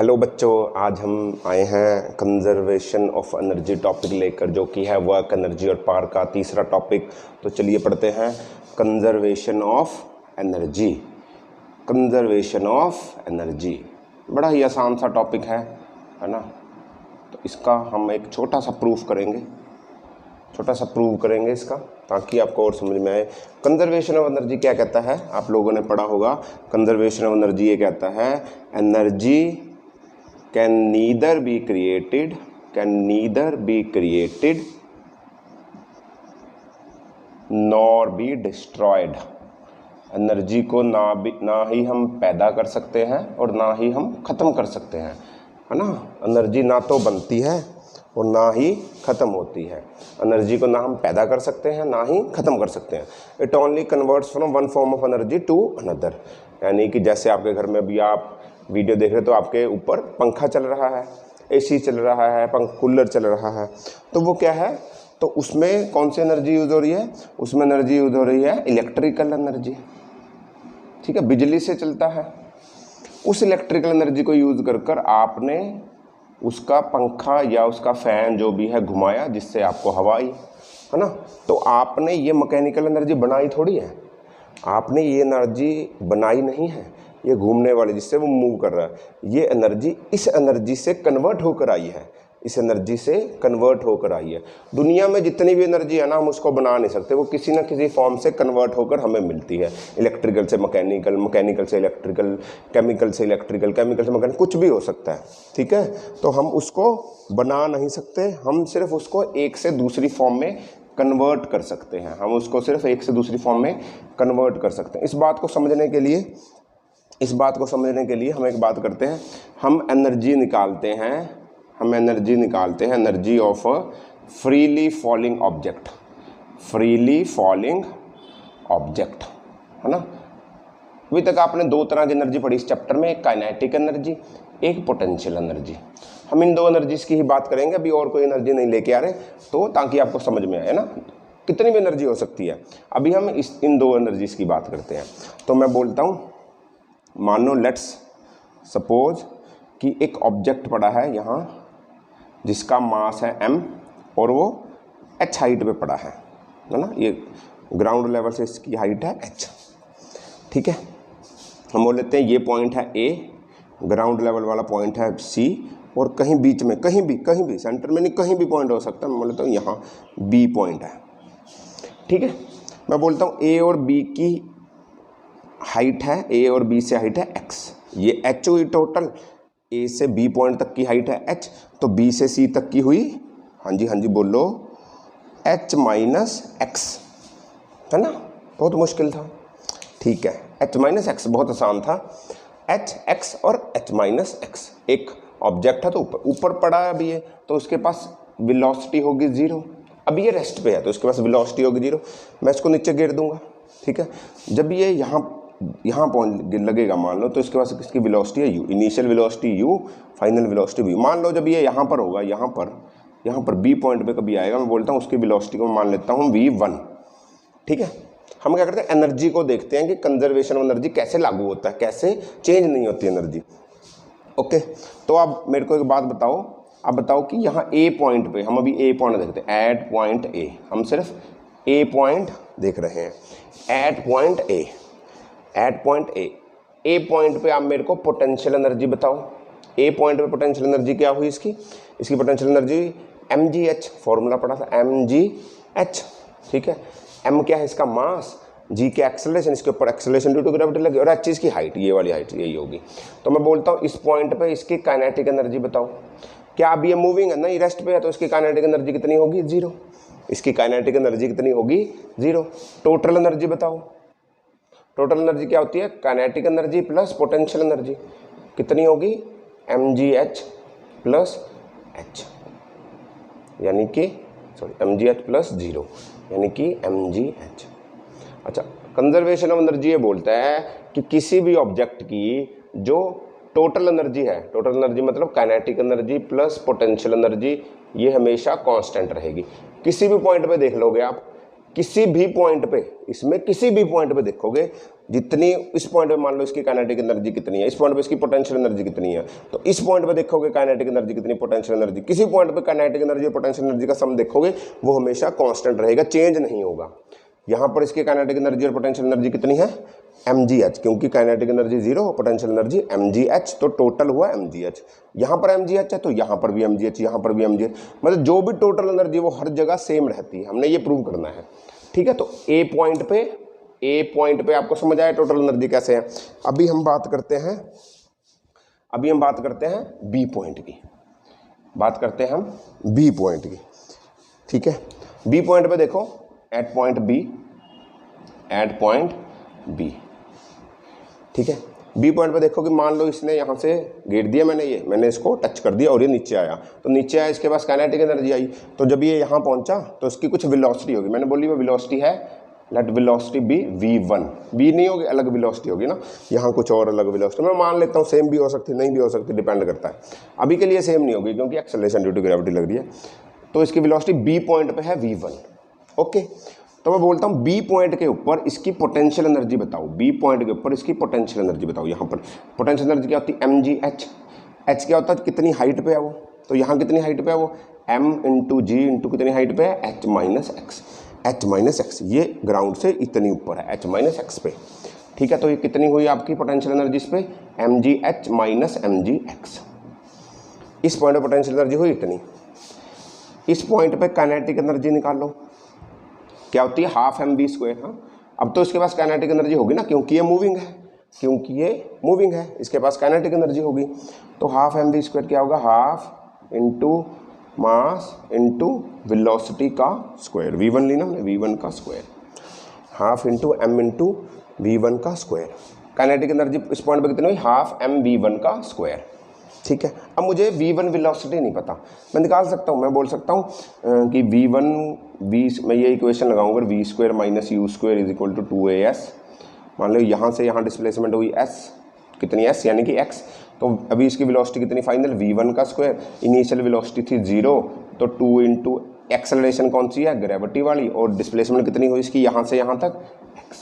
Hello बच्चों, आज हम आए हैं कंजर्वेशन ऑफ एनर्जी टॉपिक लेकर, जो कि है वर्क एनर्जी और पावर का तीसरा टॉपिक। तो चलिए पढ़ते हैं conservation of energy. Conservation of energy बड़ा ही आसान सा टॉपिक है ना। तो इसका हम एक छोटा सा प्रूफ करेंगे इसका, ताकि आपको और समझ में आए। कंजर्वेशन ऑफ एनर्जी क्या कहता है, आप लोगों ने पढ़ा होगा। कंजर्वेशन ऑफ एनर्जी ये कहता है energy can neither be created nor be destroyed। Energy को ना ही हम पैदा कर सकते हैं और ना ही हम ख़त्म कर सकते हैं, है ना। एनर्जी ना तो बनती है और ना ही ख़त्म होती है। एनर्जी को ना हम पैदा कर सकते हैं ना ही ख़त्म कर सकते हैं। It only converts from one form of energy to another. यानी कि जैसे आपके घर में भी आप वीडियो देख रहे हो तो आपके ऊपर पंखा चल रहा है, एसी चल रहा है, कूलर चल रहा है, तो वो क्या है, तो उसमें कौन सी एनर्जी यूज़ हो रही है? उसमें एनर्जी यूज़ हो रही है इलेक्ट्रिकल एनर्जी, ठीक है, बिजली से चलता है। उस इलेक्ट्रिकल एनर्जी को यूज़ कर आपने उसका पंखा या उसका फ़ैन जो भी है घुमाया, जिससे आपको हवा आई, है ना। तो आपने ये मैकेनिकल एनर्जी बनाई थोड़ी है, आपने ये एनर्जी बनाई नहीं है। ये घूमने वाली जिससे वो मूव कर रहा है, ये एनर्जी इस एनर्जी से कन्वर्ट होकर आई है, इस एनर्जी से कन्वर्ट होकर आई है। दुनिया में जितनी भी एनर्जी है ना, हम उसको बना नहीं सकते, वो किसी ना किसी फॉर्म से कन्वर्ट होकर हमें मिलती है। इलेक्ट्रिकल से मैकेनिकल, मैकेनिकल से इलेक्ट्रिकल, केमिकल से इलेक्ट्रिकल, केमिकल से मैकेनिकल, कुछ भी हो सकता है, ठीक है। तो हम उसको बना नहीं सकते, हम सिर्फ उसको एक से दूसरी फॉर्म में कन्वर्ट कर सकते हैं। हम उसको सिर्फ एक से दूसरी फॉर्म में कन्वर्ट कर सकते हैं। इस बात को समझने के लिए हम एक बात करते हैं। हम एनर्जी निकालते हैं energy of a freely falling object, है ना। अभी तक आपने दो तरह की एनर्जी पढ़ी इस चैप्टर में, एक काइनेटिक एनर्जी, एक पोटेंशियल एनर्जी। हम इन दो एनर्जीज की ही बात करेंगे, अभी और कोई एनर्जी नहीं लेके आ रहे, तो ताकि आपको समझ में आए ना, कितनी भी एनर्जी हो सकती है। अभी हम इन दो एनर्जीज की बात करते हैं। तो मैं बोलता हूँ, मानो लेट्स सपोज कि एक ऑब्जेक्ट पड़ा है यहाँ, जिसका मास है m और वो h हाइट पे पड़ा है ना। ये ग्राउंड लेवल से इसकी हाइट है h, ठीक है। हम बोल लेते हैं ये पॉइंट है A, ग्राउंड लेवल वाला पॉइंट है C, और कहीं बीच में, कहीं भी सेंटर में नहीं, कहीं भी पॉइंट हो सकता है। मैं बोल लेता हूँ यहाँ B पॉइंट है, ठीक है। मैं बोलता हूँ A और B की हाइट है, A और B से हाइट है x, ये h हुई टोटल। A से B पॉइंट तक की हाइट है h, तो B से C तक की हुई, हाँ जी बोलो, h माइनस x, है ना। बहुत मुश्किल था, ठीक है। h माइनस एक्स बहुत आसान था। h x और h माइनस x, एक ऑब्जेक्ट है तो ऊपर पड़ा है अभी ये, तो उसके पास वेलोसिटी होगी 0। अभी ये रेस्ट पे है तो उसके पास वेलोसिटी होगी 0। मैं इसको नीचे गिर दूंगा, ठीक है। जब ये यहाँ पहुँच लगेगा मान लो, तो इसके पास इसकी वेलोसिटी है u, initial velocity u, final velocity v। मान लो जब ये यहाँ पर होगा, यहाँ पर b पॉइंट पे कभी आएगा, मैं बोलता हूँ उसकी वेलोसिटी को मान लेता हूँ v1, ठीक है। हम क्या करते हैं, एनर्जी को देखते हैं कि कंजर्वेशन ऑफ एनर्जी कैसे लागू होता है, कैसे चेंज नहीं होती एनर्जी। ओके, तो अब मेरे को एक बात बताओ, अब बताओ कि यहाँ a पॉइंट पे, हम अभी a पॉइंट देखते हैं, एट पॉइंट a, हम सिर्फ a पॉइंट देख रहे हैं, एट पॉइंट a पॉइंट पे आप मेरे को पोटेंशियल एनर्जी बताओ। a पॉइंट पे पोटेंशियल एनर्जी क्या हुई इसकी पोटेंशियल एनर्जी mgh, फॉर्मूला पढ़ा था mgh, ठीक है। m क्या है, इसका मास, g के एक्सेलरेशन, इसके ऊपर एक्सेलरेशन ड्यू टू ग्रेविटी लगी, और h इसकी हाइट, ये वाली हाइट यही होगी। तो मैं बोलता हूँ इस पॉइंट पे इसकी काइनेटिक एनर्जी बताओ। क्या अब ये मूविंग है ना, ये रेस्ट पे है, तो इसकी काइनेटिक एनर्जी कितनी होगी? 0। इसकी काइनेटिक एनर्जी कितनी होगी? 0। टोटल एनर्जी बताओ। टोटल एनर्जी क्या होती है? Kinetic energy plus potential energy, कितनी होगी? mgh प्लस h, यानी कि mgh प्लस 0, यानी कि mgh। अच्छा, कंजर्वेशन ऑफ एनर्जी ये बोलता है कि किसी भी ऑब्जेक्ट की जो टोटल एनर्जी है, टोटल एनर्जी मतलब kinetic energy plus potential energy, ये हमेशा कांस्टेंट रहेगी। किसी भी पॉइंट पे देख लोगे आप, किसी भी पॉइंट पे, इसमें किसी भी पॉइंट पे देखोगे जितनी, इस पॉइंट पे मान लो इसकी काइनेटिक एनर्जी कितनी है, इस पॉइंट पे इसकी पोटेंशियल एनर्जी कितनी है, तो इस पॉइंट पे देखोगे काइनेटिक एनर्जी कितनी, पोटेंशियल एनर्जी, किसी पॉइंट पे काइनेटिक एनर्जी और पोटेंशियल एनर्जी का सम देखोगे वो हमेशा कांस्टेंट रहेगा, चेंज नहीं होगा। यहाँ पर इसकी काइनेटिक एनर्जी और पोटेंशियल एनर्जी कितनी है, mgh, क्योंकि kinetic energy 0, potential energy mgh, तो टोटल हुआ mgh। यहाँ पर mgh है तो यहाँ पर भी mgh, यहाँ पर भी mgh, मतलब जो भी टोटल एनर्जी वो हर जगह सेम रहती है, हमने ये प्रूव करना है। ठीक है, तो ए पॉइंट पे आपको समझ आया टोटल एनर्जी कैसे है। अभी हम बात करते हैं बी पॉइंट की, बात करते हैं हम बी पॉइंट की। ठीक है, बी पॉइंट पे देखो, एट पॉइंट बी, ठीक है, बी पॉइंट पे देखो कि मान लो इसने यहाँ से घेर दिया, मैंने इसको टच कर दिया और ये नीचे आया, तो नीचे आया, इसके पास काइनेटिक एनर्जी आई, तो जब ये यहाँ पहुँचा तो इसकी कुछ वेलोसिटी होगी, मैंने बोली वो वेलोसिटी है, late velocity B v1, v नहीं होगी, अलग वेलोसिटी होगी ना, यहाँ कुछ और अलग वेलोसिटी, मैं मान लेता हूँ सेम भी हो सकती, नहीं भी हो सकती, डिपेंड करता है। अभी के लिए सेम नहीं होगी क्योंकि एक्सेलरेशन ड्यू टू ग्रेविटी लग रही है, तो इसकी वेलोसिटी बी पॉइंट पे है v1। ओके, तो मैं बोलता हूँ बी पॉइंट के ऊपर इसकी पोटेंशियल एनर्जी बताओ, बी पॉइंट के ऊपर इसकी पोटेंशियल एनर्जी बताओ। यहाँ पर पोटेंशियल एनर्जी क्या होती है, mgh, h क्या होता है, कितनी हाइट पे है वो, तो यहाँ कितनी हाइट पे है वो, m इंटू जी इंटू कितनी हाइट पे है, h माइनस एक्स, ये ग्राउंड से इतनी ऊपर है, h माइनस एक्स पे। ठीक है, तो ये कितनी हुई आपकी पोटेंशियल एनर्जी इस पे, mgh माइनस mgx, इस पॉइंट पे पोटेंशियल एनर्जी हुई इतनी। इस पॉइंट पे काइनेटिक एनर्जी निकाल लो, क्या होती है, हाफ एम बी स्क्वायर। हाँ, अब तो इसके पास काइनेटिक एनर्जी होगी ना, क्योंकि ये मूविंग है, इसके पास काइनेटिक एनर्जी होगी, तो हाफ एम बी स्क्वायर क्या होगा, half into mass into velocity का स्क्वायर, v1 ली ना हमने, v1 का square, half into m into v1 का स्क्वायर। काइनेटिक एनर्जी इस पॉइंट पे कितनी हुई, हाफ m v1 का स्क्वायर। ठीक है, अब मुझे v1 वेलोसिटी नहीं पता, मैं निकाल सकता हूँ, मैं बोल सकता हूँ कि मैं ये इक्वेशन लगाऊंगा, v square minus u square is equal to 2as। मान लो यहाँ से यहाँ डिस्प्लेसमेंट हुई s, कितनी s यानी कि x, तो अभी इसकी वेलोसिटी कितनी फाइनल, v1 का स्क्वायर, इनिशियल वेलोसिटी थी 0, तो 2 इंटू एक्सेलरेशन कौन सी है, ग्रेविटी वाली, और डिस्प्लेसमेंट कितनी हुई इसकी यहाँ से यहाँ तक, x।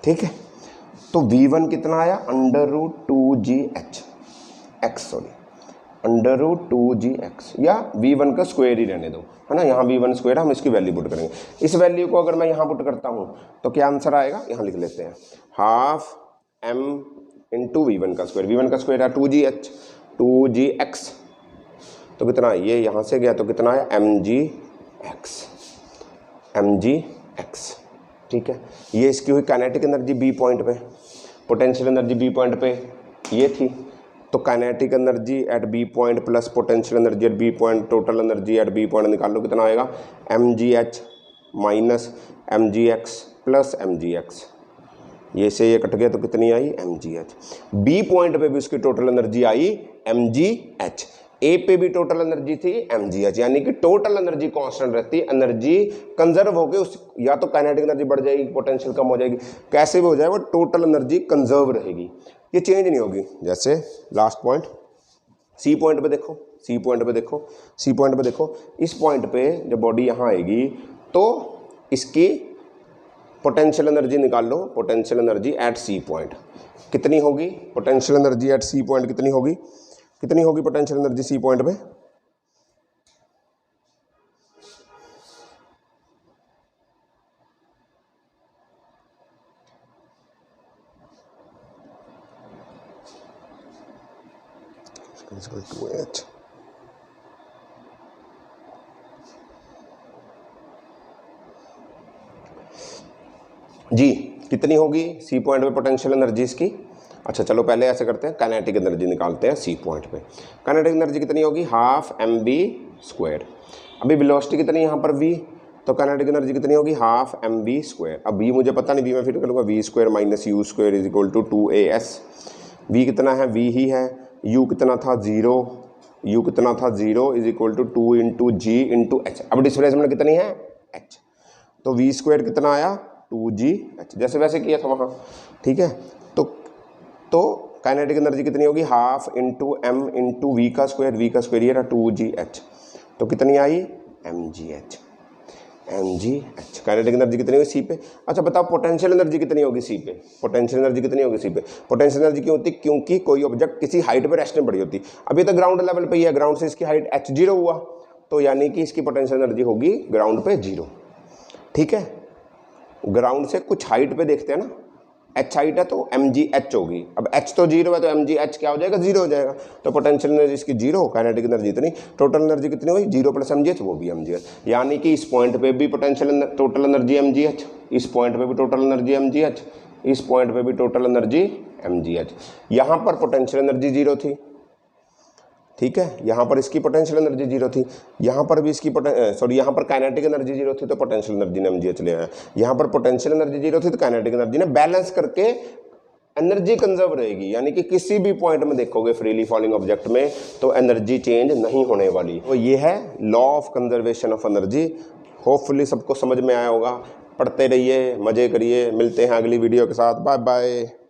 ठीक है, तो v1 कितना आया, √2gh, √2gx, या v1 का स्क्वायर ही रहने दो, है ना, यहाँ v1 स्क्वायर, हम इसकी वैल्यू पुट करेंगे। इस वैल्यू को अगर मैं यहाँ पुट करता हूँ तो क्या आंसर आएगा, यहाँ लिख लेते हैं, हाफ m इंटू v1 का स्क्वायर है 2gx, तो कितना, ये यहाँ से गया तो कितना है, mgx। ठीक है, ये इसकी हुई काइनेटिक एनर्जी बी पॉइंट पे, पोटेंशियल एनर्जी बी पॉइंट पे ये थी, तो kinetic energy at B point plus potential energy at B point, total energy at B point निकाल लो, कितना आएगा, mgh minus mgx plus mgx, ये से ये कट गया तो कितनी आई, mgh। बी पॉइंट पे भी उसकी टोटल एनर्जी आई mgh, ए पे भी टोटल एनर्जी थी mgh, यानी कि टोटल एनर्जी कांस्टेंट रहती है, एनर्जी कंजर्व होके उस, या तो काइनेटिक एनर्जी बढ़ जाएगी, पोटेंशियल कम हो जाएगी, कैसे भी हो जाए वो टोटल एनर्जी कंजर्व रहेगी, ये चेंज नहीं होगी। जैसे लास्ट पॉइंट सी पॉइंट पे देखो, सी पॉइंट पे देखो, इस पॉइंट पे जब बॉडी यहाँ आएगी तो इसकी पोटेंशियल एनर्जी निकाल लो, potential energy at C point कितनी होगी, potential energy at C point कितनी होगी पोटेंशियल एनर्जी सी पॉइंट पे, जी कितनी होगी सी पॉइंट पे पोटेंशियल एनर्जी इसकी। अच्छा चलो पहले ऐसे करते हैं, काइनेटिक एनर्जी निकालते हैं सी पॉइंट पे। काइनेटिक एनर्जी कितनी होगी, हाफ एम बी स्क्वायर। अभी वेलोसिटी कितनी यहाँ पर v, तो काइनेटिक एनर्जी कितनी होगी, हाफ एम बी स्क्वायर। अब v मुझे पता नहीं, v मैं फिर करूँगा, v square minus u square is equal to 2as। v कितना है, v ही है, u कितना था 0 is equal to 2 into g into h. अब डिस्प्लेसमेंट कितनी है h, तो v स्क्वायर कितना आया 2gh, जैसे वैसे किया था वहाँ। ठीक है, तो काइनेटिक एनर्जी कितनी होगी, half into m into v का स्क्वायर ये रहा 2gh, तो कितनी आई mgh। mgh। काइनेटिक एनर्जी कितनी होगी सी पे। अच्छा बताओ पोटेंशियल एनर्जी कितनी होगी सी पे। पोटेंशियल एनर्जी कितनी होगी सी पे। पोटेंशियल एनर्जी क्यों होती, क्योंकि कोई ऑब्जेक्ट किसी हाइट पे रेस्ट में पड़ी होती। अभी तो ग्राउंड लेवल पे ही है, ग्राउंड से इसकी हाइट h0 हुआ, तो यानी कि इसकी पोटेंशियल एनर्जी होगी ग्राउंड पे 0। ठीक है, ग्राउंड से कुछ हाइट पे देखते हैं ना, h हाइट है तो mgh होगी। अब h तो 0 है तो mgh क्या हो जाएगा, 0 हो जाएगा। तो पोटेंशियल एनर्जी इसकी 0, काइनेटिक एनर्जी इतनी, टोटल एनर्जी कितनी हुई 0 प्लस mgh, वो भी mgh। यानी कि इस पॉइंट पे भी पोटेंशियल टोटल एनर्जी mgh, इस पॉइंट पे भी टोटल एनर्जी mgh, इस पॉइंट पे भी टोटल एनर्जी mgh। यहाँ पर पोटेंशियल एनर्जी 0 थी, ठीक है, यहाँ पर इसकी पोटेंशियल एनर्जी 0 थी, यहाँ पर भी इसकी यहाँ पर काइनेटिक एनर्जी 0 थी तो पोटेंशियल एनर्जी ने mgh ले आया। यहाँ पर पोटेंशियल एनर्जी 0 थी तो काइनेटिक एनर्जी ने बैलेंस करके एनर्जी कंजर्व रहेगी। यानी कि किसी भी पॉइंट में देखोगे फ्रीली फॉलिंग ऑब्जेक्ट में तो एनर्जी चेंज नहीं होने वाली। तो ये है law of conservation of energy. Hopefully सबको समझ में आया होगा। पढ़ते रहिए, मज़े करिए, मिलते हैं अगली वीडियो के साथ। Bye bye.